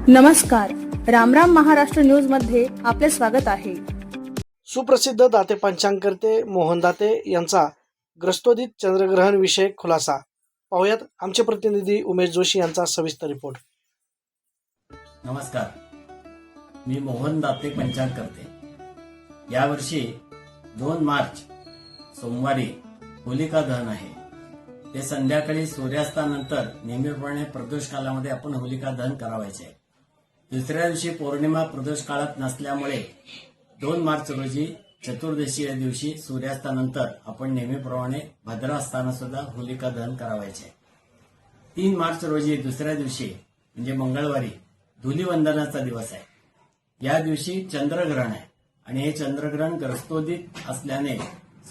नमस्कार, रामराम महाराष्ट्र न्यूज मध्ये आपले स्वागत आहे। सुप्रसिद्ध दाते पंचांगकर्ते मोहन दाते यांचा ग्रस्तोदित चंद्रग्रहण विषयक खुलासा पाहूयात। आमचे प्रतिनिधी उमेश जोशी यांचा सविस्तर रिपोर्ट। नमस्कार, मी मोहन दाते पंचांगकर्ते। यावर्षी 2 मार्च सोमवारी होलिका दहन आहे। ते संध्याकाळी सूर्यास्तानंतर नेहमीप्रमाणे प्रदोष कालामध्ये आपण होलिका दहन करावायचे आहे। दुसऱ्या दिवशी पौर्णिमा प्रदोष काळात नसल्यामुळे 2 मार्च रोजी चतुर्दशी या दिवशी सूर्यास्तानंतर आपण नेहमीप्रमाणे भद्रास्ताना सुद्धा होलिका दहन करावायचे आहे। 3 मार्च रोजी दुसऱ्या दिवशी म्हणजे मंगळवारी धुलीवंदनाचा दिवस आहे। या दिवशी चंद्रग्रहण आहे आणि हे चंद्रग्रहण ग्रस्तोदित असल्याने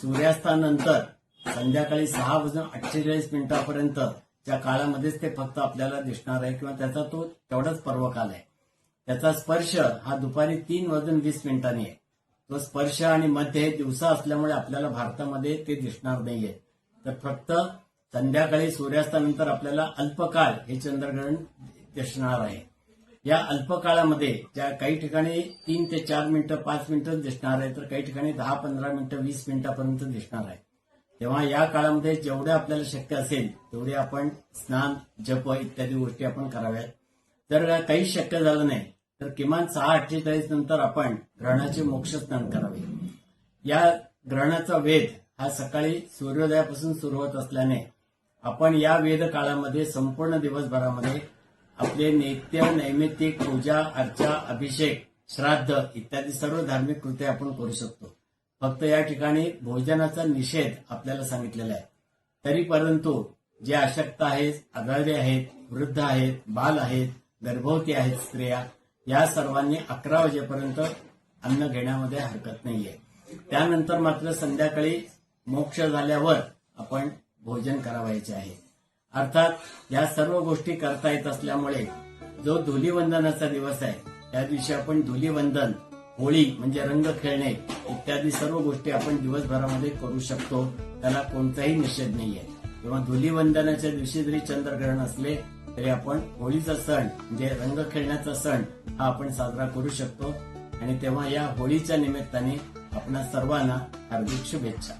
सूर्यास्तानंतर संध्याकाळी 6:48 च्या काळामध्येच ते फक्त आपल्याला दिसणार आहे किंवा त्याचा तो तेवढाच पर्वकाल आहे। त्याचा स्पर्श हा दुपारी 3:20 आहे। तो स्पर्श आणि मध्य हे दिवसा असल्यामुळे आपल्याला भारतामध्ये ते दिसणार नाहीये। तर फक्त संध्याकाळी सूर्यास्तानंतर आपल्याला अल्पकाळ हे चंद्रग्रहण दिसणार आहे। या अल्पकाळामध्ये ज्या काही ठिकाणी 3 ते 4 मिनिटं 5 मिनिटं दिसणार आहे, तर काही ठिकाणी 10-15 मिनिटं 20 मिनिटापर्यंत दिसणार आहे। तेव्हा या काळामध्ये जेवढे आपल्याला शक्य असेल तेवढे आपण स्नान, जप इत्यादी गोष्टी आपण कराव्यात। जर काही शक्य झालं नाही तर किमान 6:48 नंतर आपण ग्रहणाचे मोक्ष स्नान करावे। या ग्रहणाचा वेध हा सकाळी सूर्योदयापासून सुरू होत असल्याने आपण या वेध काळामध्ये संपूर्ण दिवसभरामध्ये आपले नित्य नैमित्तिक पूजा, अर्चा, अभिषेक, श्राद्ध इत्यादी सर्व धार्मिक कृत्य आपण करू शकतो। फक्त या ठिकाणी भोजनाचा निषेध आपल्याला सांगितलेला आहे। तरी परंतु जे अशक्त आहेत, आजारी आहेत, वृद्ध आहेत, बाल आहेत, गर्भवती आहेत स्त्रिया, या सर्वांनी 11 वाजेपर्यंत अन्न घेण्यामध्ये हरकत नाहीये। त्यानंतर मात्र संध्याकाळी मोक्ष झाल्यावर आपण भोजन करावायचे आहे। अर्थात या सर्व गोष्टी करता येत असल्यामुळे जो धुलीवंदनाचा दिवस आहे त्या दिवशी आपण धुलीवंदन, होळी म्हणजे रंग खेळणे इत्यादी सर्व गोष्टी आपण दिवसभरामध्ये करू शकतो। त्याला कोणताही निषेध नाहीये। तेव्हा धुलीवंदनाच्या दिवशी जरी चंद्रग्रहण असले तरी आपण होळीचा सण म्हणजे रंग खेळण्याचा सण हा आपण साजरा करू शकतो। आणि तेव्हा या होळीच्या निमित्ताने आपणा सर्वांना हार्दिक शुभेच्छा।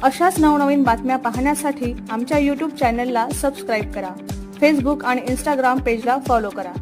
अशाच नवनवीन बातम्या पाहण्यासाठी आमच्या YouTube चॅनलला सबस्क्राईब करा। फेसबुक आणि Instagram पेजला फॉलो करा।